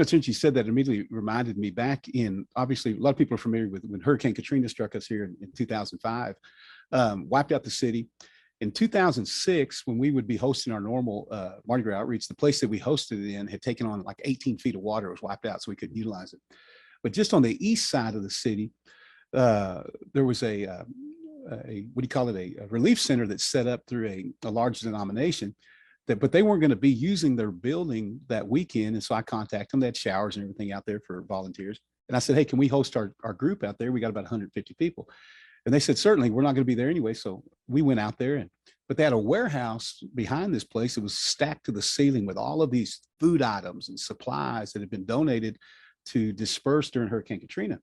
Since you said that, it immediately reminded me back in, obviously, a lot of people are familiar with when Hurricane Katrina struck us here in 2005, wiped out the city. In 2006, when we would be hosting our normal Mardi Gras outreach, the place that we hosted it in had taken on like 18 feet of water. It was wiped out, so we couldn't utilize it. But just on the east side of the city, there was a what do you call it, a relief center that's set up through a large denomination. But they weren't going to be using their building that weekend. And so I contacted them. They had showers and everything out there for volunteers. And I said, hey, can we host our group out there? We got about 150 people. And they said, certainly, we're not going to be there anyway. So we went out there, but they had a warehouse behind this place. It was stacked to the ceiling with all of these food items and supplies that had been donated to disperse during Hurricane Katrina.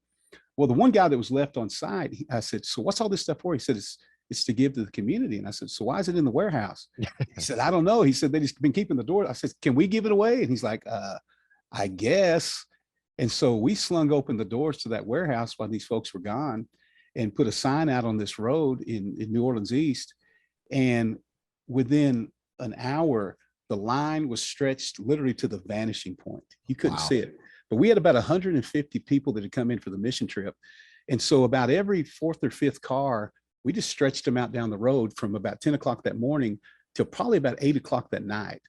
Well, the one guy that was left on site, I said, so what's all this stuff for? He said, it's to give to the community. And I said, so why is it in the warehouse? He said, I don't know. He said, they just been keeping the door. I said, can we give it away? And he's like, I guess. And so we slung open the doors to that warehouse while these folks were gone and put a sign out on this road in New Orleans East. And within an hour, the line was stretched literally to the vanishing point. You couldn't see it. But we had about 150 people that had come in for the mission trip. And so about every fourth or fifth car, we just stretched them out down the road from about 10 o'clock that morning till probably about 8 o'clock that night.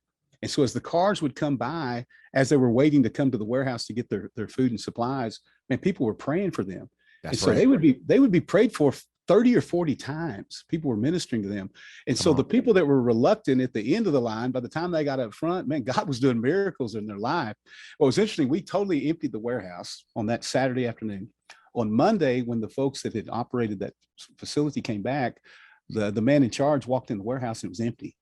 And so as the cars would come by, as they were waiting to come to the warehouse to get their food and supplies, man, people were praying for them. And so they would be prayed for 30 or 40 times. People were ministering to them. And so the people that were reluctant at the end of the line, by the time they got up front, man, God was doing miracles in their life. What was interesting, we totally emptied the warehouse on that Saturday afternoon. On Monday, when the folks that had operated that facility came back, the man in charge walked in the warehouse and it was empty.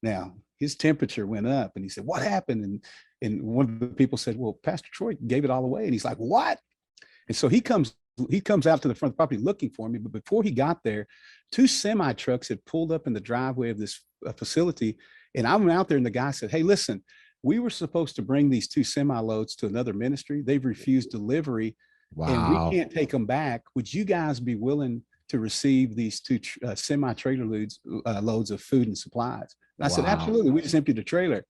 Now, his temperature went up and he said, what happened? And one of the people said, well, Pastor Troy gave it all away. And he's like, what? And so he comes out to the front of the property looking for me. But before he got there, 2 semi trucks had pulled up in the driveway of this facility. And I went out there and the guy said, hey, listen, we were supposed to bring these 2 semi loads to another ministry. They've refused delivery. Wow. And we can't take them back. Would you guys be willing to receive these 2 semi-trailer loads of food and supplies? And I said, absolutely. We just emptied the trailer.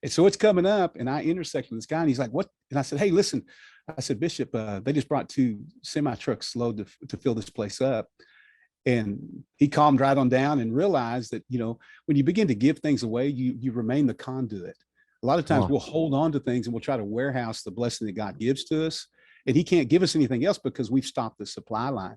And so it's coming up and I intersect with this guy and he's like, what? And I said, hey, listen, I said, Bishop, they just brought 2 semi-trucks load to fill this place up. And he calmed right on down and realized that, when you begin to give things away, you remain the conduit. A lot of times we'll hold on to things and we'll try to warehouse the blessing that God gives to us. And he can't give us anything else because we've stopped the supply line.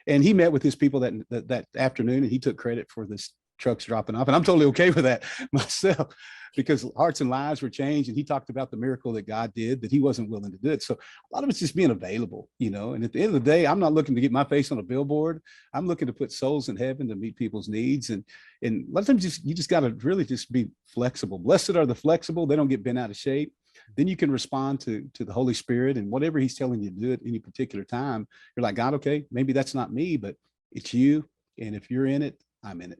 And he met with his people that afternoon and he took credit for this trucks dropping off. And I'm totally okay with that myself because hearts and lives were changed. And he talked about the miracle that God did, that he wasn't willing to do it. So a lot of it's just being available, and at the end of the day, I'm not looking to get my face on a billboard. I'm looking to put souls in heaven to meet people's needs. And a lot of times you just got to really just be flexible. Blessed are the flexible. They don't get bent out of shape. Then you can respond to the Holy Spirit and whatever he's telling you to do at any particular time. You're like, God, okay, maybe that's not me, but it's you. And if you're in it, I'm in it.